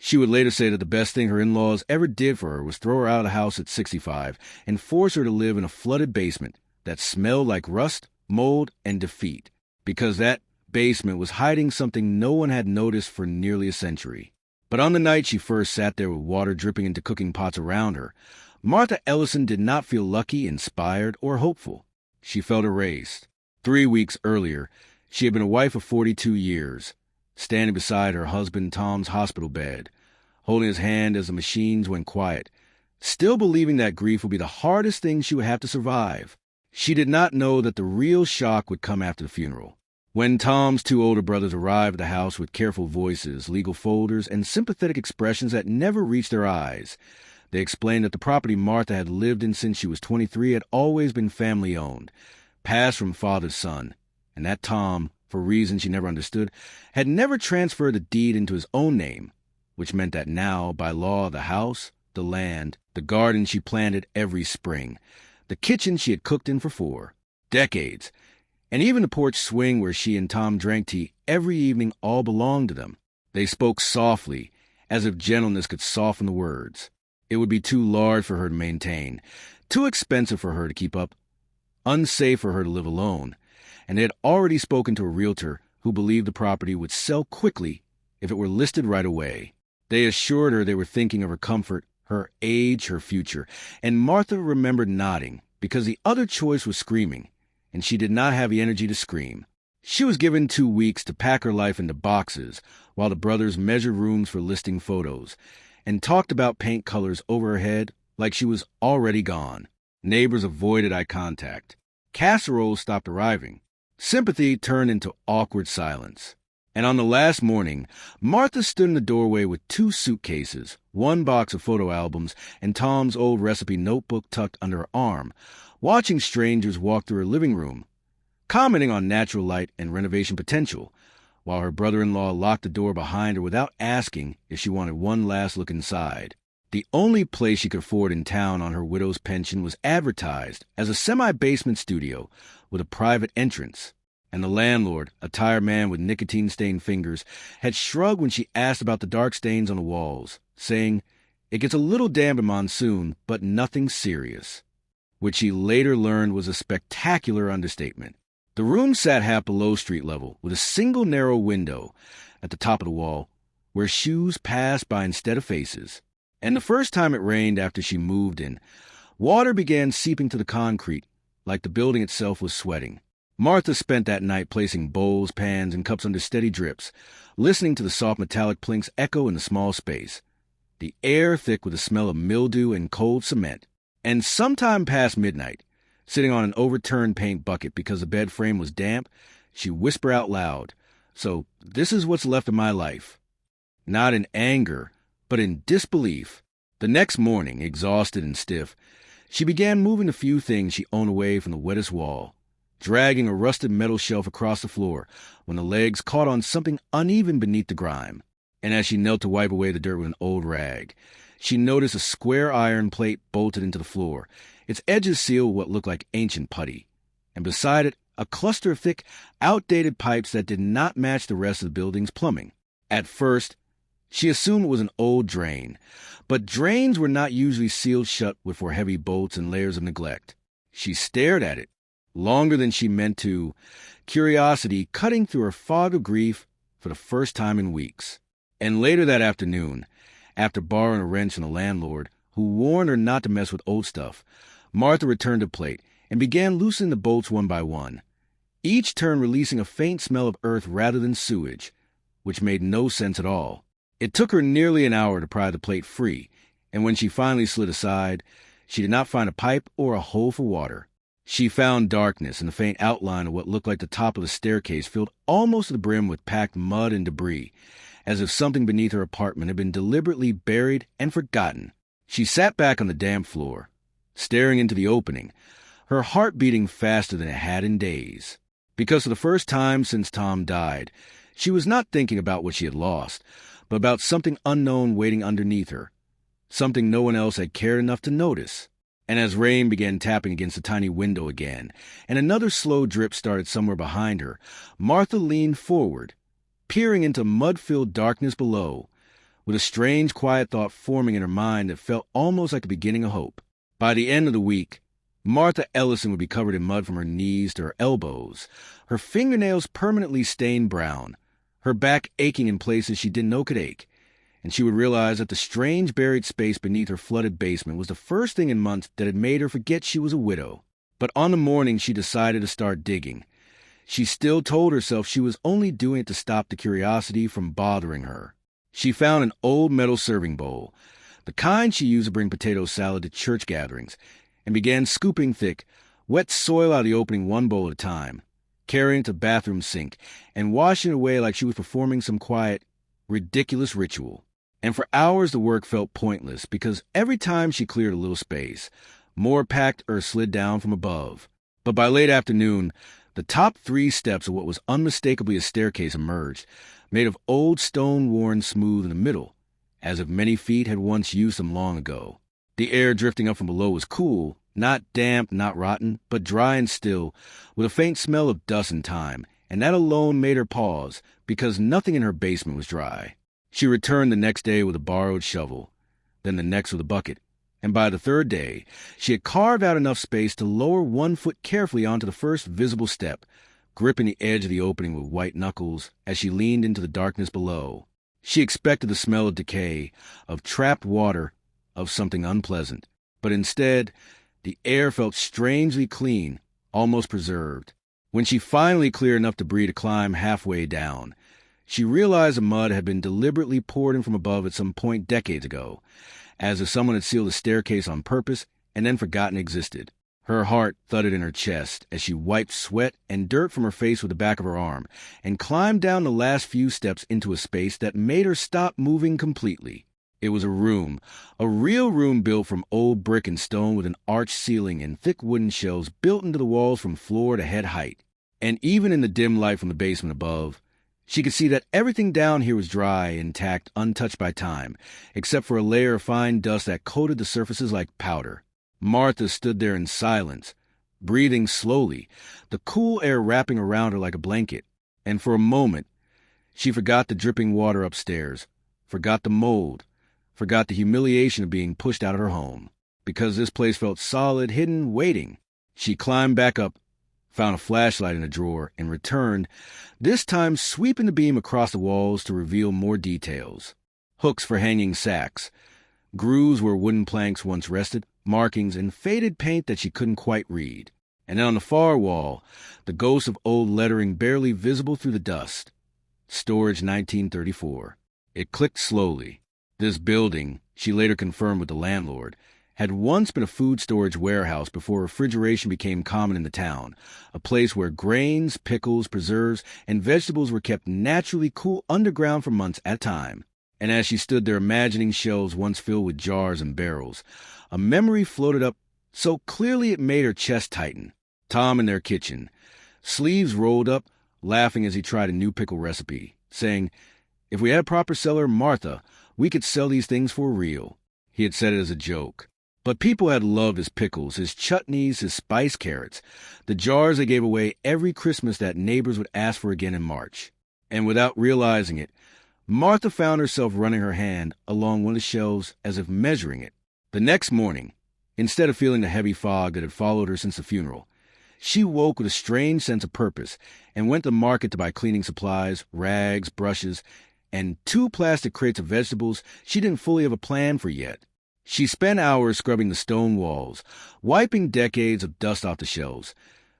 She would later say that the best thing her in-laws ever did for her was throw her out of the house at 65 and force her to live in a flooded basement that smelled like rust, mold, and defeat, because that basement was hiding something no one had noticed for nearly a century. But on the night she first sat there with water dripping into cooking pots around her, Martha Ellison did not feel lucky, inspired, or hopeful. She felt erased. 3 weeks earlier, she had been a wife of 42 years, standing beside her husband Tom's hospital bed, holding his hand as the machines went quiet, still believing that grief would be the hardest thing she would have to survive. She did not know that the real shock would come after the funeral. When Tom's 2 older brothers arrived at the house with careful voices, legal folders, and sympathetic expressions that never reached their eyes, they explained that the property Martha had lived in since she was 23 had always been family-owned, passed from father to son, and that Tom, for reasons she never understood, had never transferred the deed into his own name, which meant that now, by law, the house, the land, the garden she planted every spring, the kitchen she had cooked in for 4 decades, and even the porch swing where she and Tom drank tea every evening all belonged to them. They spoke softly, as if gentleness could soften the words. It would be too large for her to maintain, too expensive for her to keep up, unsafe for her to live alone, and they had already spoken to a realtor who believed the property would sell quickly if it were listed right away. They assured her they were thinking of her comfort, her age, her future, and Martha remembered nodding, because the other choice was screaming, and she did not have the energy to scream. She was given 2 weeks to pack her life into boxes, while the brothers measured rooms for listing photos, and talked about paint colors over her head like she was already gone. Neighbors avoided eye contact. Casseroles stopped arriving. Sympathy turned into awkward silence. And on the last morning, Martha stood in the doorway with 2 suitcases, 1 box of photo albums, and Tom's old recipe notebook tucked under her arm, watching strangers walk through her living room, commenting on natural light and renovation potential, while her brother-in-law locked the door behind her without asking if she wanted one last look inside. The only place she could afford in town on her widow's pension was advertised as a semi-basement studio with a private entrance, and the landlord, a tired man with nicotine-stained fingers, had shrugged when she asked about the dark stains on the walls, saying, "It gets a little damp in monsoon, but nothing serious," which she later learned was a spectacular understatement. The room sat half below street level, with a single narrow window at the top of the wall, where shoes passed by instead of faces. And the first time it rained after she moved in, water began seeping to the concrete, like the building itself was sweating. Martha spent that night placing bowls, pans, and cups under steady drips, listening to the soft metallic plinks echo in the small space, the air thick with the smell of mildew and cold cement. And sometime past midnight, sitting on an overturned paint bucket because the bed frame was damp, she whispered out loud, "So this is what's left of my life." Not in anger, but in disbelief. The next morning, exhausted and stiff, she began moving the few things she owned away from the wettest wall, dragging a rusted metal shelf across the floor when the legs caught on something uneven beneath the grime. And as she knelt to wipe away the dirt with an old rag, she noticed a square iron plate bolted into the floor, its edges sealed with what looked like ancient putty, and beside it a cluster of thick, outdated pipes that did not match the rest of the building's plumbing. At first, she assumed it was an old drain, but drains were not usually sealed shut with heavy bolts and layers of neglect. She stared at it, longer than she meant to, curiosity cutting through her fog of grief for the first time in weeks. And later that afternoon, after borrowing a wrench from the landlord, who warned her not to mess with old stuff, Martha returned the plate and began loosening the bolts one by one, each turn releasing a faint smell of earth rather than sewage, which made no sense at all. It took her nearly an hour to pry the plate free, and when she finally slid aside, she did not find a pipe or a hole for water. She found darkness and the faint outline of what looked like the top of the staircase filled almost to the brim with packed mud and debris, as if something beneath her apartment had been deliberately buried and forgotten. She sat back on the damp floor, staring into the opening, her heart beating faster than it had in days. Because for the first time since Tom died, she was not thinking about what she had lost, but about something unknown waiting underneath her, something no one else had cared enough to notice. And as rain began tapping against the tiny window again, and another slow drip started somewhere behind her, Martha leaned forward, peering into mud-filled darkness below, with a strange, quiet thought forming in her mind that felt almost like the beginning of hope. By the end of the week, Martha Ellison would be covered in mud from her knees to her elbows, her fingernails permanently stained brown, her back aching in places she didn't know could ache, and she would realize that the strange buried space beneath her flooded basement was the first thing in months that had made her forget she was a widow. But on the morning she decided to start digging, she still told herself she was only doing it to stop the curiosity from bothering her. She found an old metal serving bowl, the kind she used to bring potato salad to church gatherings, and began scooping thick, wet soil out of the opening one bowl at a time, carrying it to the bathroom sink, and washing it away like she was performing some quiet, ridiculous ritual. And for hours the work felt pointless, because every time she cleared a little space, more packed earth slid down from above. But by late afternoon, the top 3 steps of what was unmistakably a staircase emerged, made of old stone worn smooth in the middle, as if many feet had once used them long ago. The air drifting up from below was cool, not damp, not rotten, but dry and still, with a faint smell of dust and time, and that alone made her pause, because nothing in her basement was dry. She returned the next day with a borrowed shovel, then the next with a bucket, and by the 3rd day, she had carved out enough space to lower 1 foot carefully onto the first visible step, gripping the edge of the opening with white knuckles as she leaned into the darkness below. She expected the smell of decay, of trapped water, of something unpleasant, but instead, the air felt strangely clean, almost preserved. When she finally cleared enough debris to climb halfway down, she realized the mud had been deliberately poured in from above at some point decades ago, as if someone had sealed the staircase on purpose and then forgotten it existed. Her heart thudded in her chest as she wiped sweat and dirt from her face with the back of her arm and climbed down the last few steps into a space that made her stop moving completely. It was a room, a real room built from old brick and stone with an arched ceiling and thick wooden shelves built into the walls from floor to head height. And even in the dim light from the basement above, she could see that everything down here was dry, intact, untouched by time, except for a layer of fine dust that coated the surfaces like powder. Martha stood there in silence, breathing slowly, the cool air wrapping around her like a blanket. And for a moment, she forgot the dripping water upstairs, forgot the mold, forgot the humiliation of being pushed out of her home. Because this place felt solid, hidden, waiting. She climbed back up, found a flashlight in a drawer, and returned, this time sweeping the beam across the walls to reveal more details. Hooks for hanging sacks, grooves where wooden planks once rested, markings, and faded paint that she couldn't quite read. And on the far wall, the ghost of old lettering barely visible through the dust. Storage 1934. It clicked slowly. This building, she later confirmed with the landlord, had once been a food storage warehouse before refrigeration became common in the town, a place where grains, pickles, preserves, and vegetables were kept naturally cool underground for months at a time. And as she stood there imagining shelves once filled with jars and barrels, a memory floated up so clearly it made her chest tighten. Tom in their kitchen, sleeves rolled up, laughing as he tried a new pickle recipe, saying, "If we had a proper cellar, Martha, we could sell these things for real." He had said it as a joke. But people had loved his pickles, his chutneys, his spice carrots, the jars they gave away every Christmas that neighbors would ask for again in March. And without realizing it, Martha found herself running her hand along one of the shelves as if measuring it. The next morning, instead of feeling the heavy fog that had followed her since the funeral, she woke with a strange sense of purpose and went to the market to buy cleaning supplies, rags, brushes, and 2 plastic crates of vegetables she didn't fully have a plan for yet. She spent hours scrubbing the stone walls, wiping decades of dust off the shelves,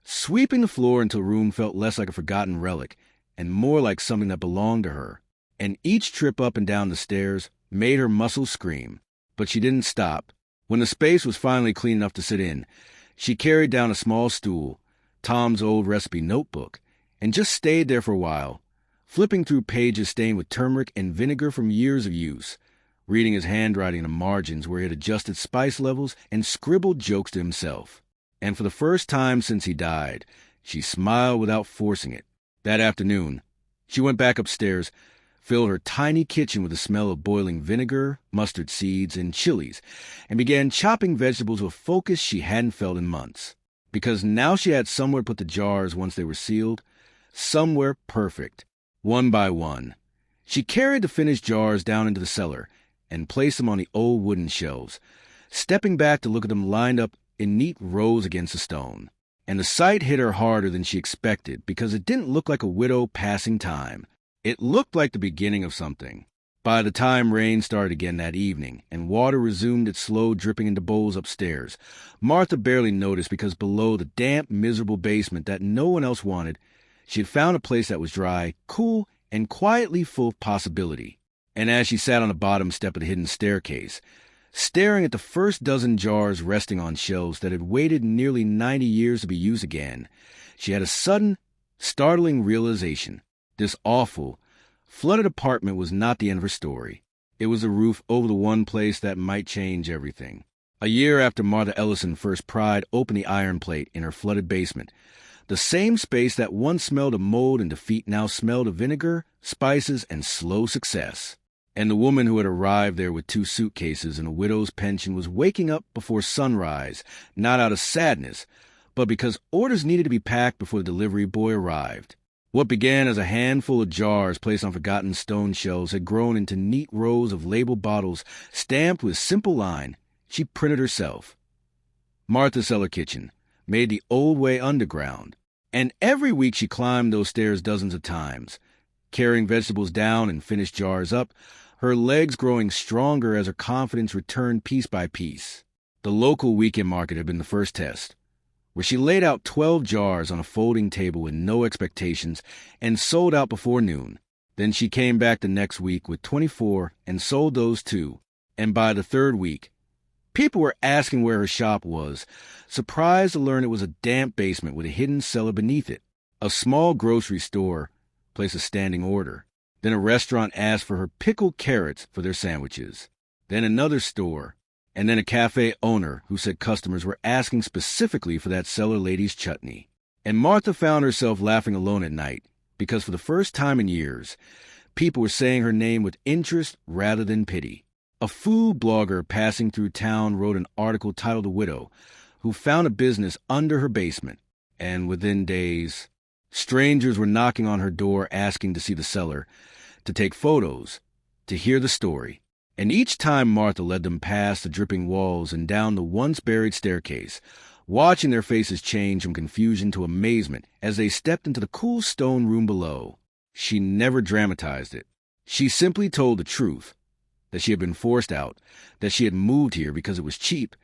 sweeping the floor until the room felt less like a forgotten relic and more like something that belonged to her. And each trip up and down the stairs made her muscles scream. But she didn't stop. When the space was finally clean enough to sit in, she carried down a small stool, Tom's old recipe notebook, and just stayed there for a while, flipping through pages stained with turmeric and vinegar from years of use, reading his handwriting in the margins where he had adjusted spice levels and scribbled jokes to himself. And for the first time since he died, she smiled without forcing it. That afternoon, she went back upstairs, filled her tiny kitchen with the smell of boiling vinegar, mustard seeds, and chilies, and began chopping vegetables with a focus she hadn't felt in months. Because now she had somewhere to put the jars once they were sealed, somewhere perfect. One by one, She carried the finished jars down into the cellar and placed them on the old wooden shelves, stepping back to look at them lined up in neat rows against the stone. And the sight hit her harder than she expected because it didn't look like a widow passing time. It looked like the beginning of something. By the time rain started again that evening and water resumed its slow dripping into bowls upstairs, Martha barely noticed because below the damp, miserable basement that no one else wanted, she had found a place that was dry, cool, and quietly full of possibility. And as she sat on the bottom step of the hidden staircase, staring at the first dozen jars resting on shelves that had waited nearly 90 years to be used again, she had a sudden, startling realization. This awful, flooded apartment was not the end of her story. It was a roof over the one place that might change everything. A year after Martha Ellison first pried open the iron plate in her flooded basement, the same space that once smelled of mold and defeat now smelled of vinegar, spices, and slow success. And the woman who had arrived there with 2 suitcases and a widow's pension was waking up before sunrise, not out of sadness, but because orders needed to be packed before the delivery boy arrived. What began as a handful of jars placed on forgotten stone shelves had grown into neat rows of labeled bottles stamped with simple line she printed herself. Martha's Cellar Kitchen, made the old way underground. And every week she climbed those stairs dozens of times, carrying vegetables down and finished jars up, her legs growing stronger as her confidence returned piece by piece. The local weekend market had been the first test, where she laid out 12 jars on a folding table with no expectations and sold out before noon. Then she came back the next week with 24 and sold those too. And by the third week, people were asking where her shop was, surprised to learn it was a damp basement with a hidden cellar beneath it. A small grocery store placed a standing order. Then a restaurant asked for her pickled carrots for their sandwiches. Then another store, and then a cafe owner who said customers were asking specifically for that cellar lady's chutney. And Martha found herself laughing alone at night, because for the first time in years, people were saying her name with interest rather than pity. A food blogger passing through town wrote an article titled "The Widow," who found a business under her basement, and within days, strangers were knocking on her door asking to see the cellar, to take photos, to hear the story. And each time Martha led them past the dripping walls and down the once-buried staircase, watching their faces change from confusion to amazement as they stepped into the cool stone room below. She never dramatized it. She simply told the truth, that she had been forced out, that she had moved here because it was cheap,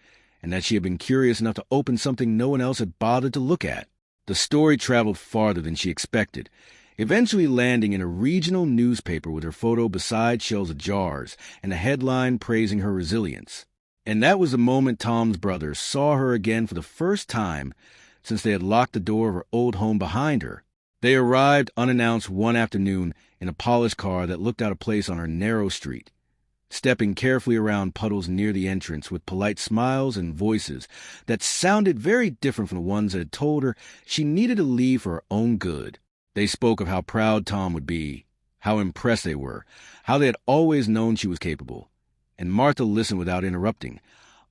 and that she had been curious enough to open something no one else had bothered to look at. The story traveled farther than she expected, eventually landing in a regional newspaper with her photo beside shelves of jars and a headline praising her resilience. And that was the moment Tom's brothers saw her again for the first time since they had locked the door of her old home behind her. They arrived unannounced one afternoon in a polished car that looked out of place on her narrow street, stepping carefully around puddles near the entrance with polite smiles and voices that sounded very different from the ones that had told her she needed to leave for her own good. They spoke of how proud Tom would be, how impressed they were, how they had always known she was capable. And Martha listened without interrupting,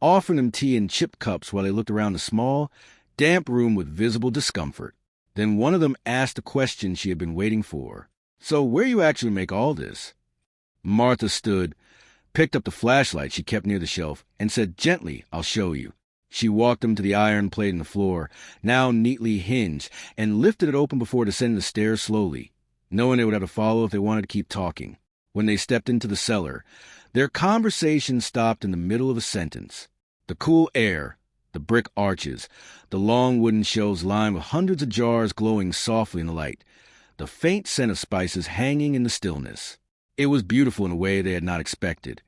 offering them tea in chip cups while they looked around the small, damp room with visible discomfort. Then one of them asked the question she had been waiting for. "So where you actually make all this?" Martha stood, picked up the flashlight she kept near the shelf, and said gently, "I'll show you." She walked them to the iron plate in the floor, now neatly hinged, and lifted it open before descending the stairs slowly, knowing they would have to follow if they wanted to keep talking. When they stepped into the cellar, their conversation stopped in the middle of a sentence. The cool air, the brick arches, the long wooden shelves lined with hundreds of jars glowing softly in the light, the faint scent of spices hanging in the stillness. It was beautiful in a way they had not expected.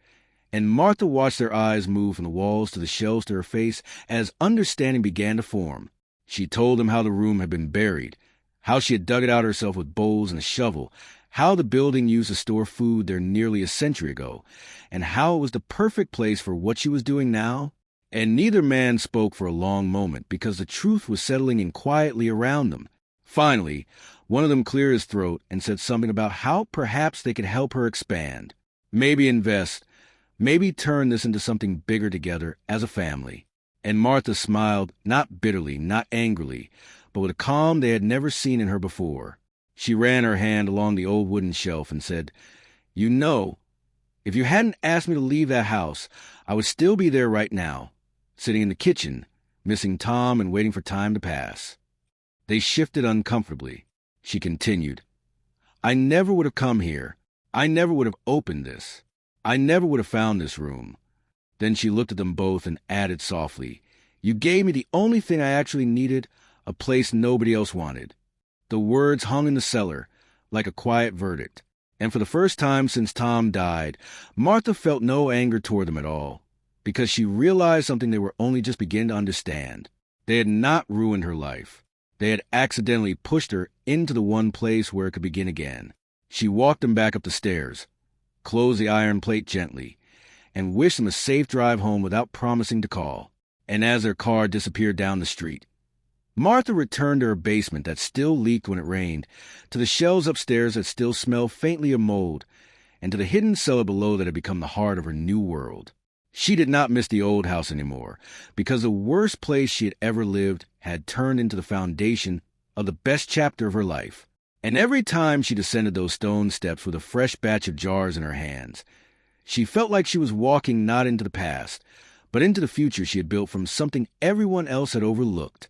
And Martha watched their eyes move from the walls to the shelves to her face as understanding began to form. She told them how the room had been buried, how she had dug it out herself with bowls and a shovel, how the building used to store food there nearly a century ago, and how it was the perfect place for what she was doing now. And neither man spoke for a long moment because the truth was settling in quietly around them. Finally, one of them cleared his throat and said something about how perhaps they could help her expand, maybe invest, maybe turn this into something bigger together as a family. And Martha smiled, not bitterly, not angrily, but with a calm they had never seen in her before. She ran her hand along the old wooden shelf and said, You know, if you hadn't asked me to leave that house, I would still be there right now, sitting in the kitchen, missing Tom and waiting for time to pass. They shifted uncomfortably. She continued, I never would have come here. I never would have opened this. I never would have found this room. Then she looked at them both and added softly, You gave me the only thing I actually needed, a place nobody else wanted. The words hung in the cellar, like a quiet verdict. And for the first time since Tom died, Martha felt no anger toward them at all, because she realized something they were only just beginning to understand. They had not ruined her life. They had accidentally pushed her into the one place where it could begin again. She walked them back up the stairs, closed the iron plate gently, and wished them a safe drive home without promising to call. And as their car disappeared down the street, Martha returned to her basement that still leaked when it rained, to the shelves upstairs that still smelled faintly of mold, and to the hidden cellar below that had become the heart of her new world. She did not miss the old house anymore, because the worst place she had ever lived had turned into the foundation of the best chapter of her life. And every time she descended those stone steps with a fresh batch of jars in her hands, she felt like she was walking not into the past, but into the future she had built from something everyone else had overlooked.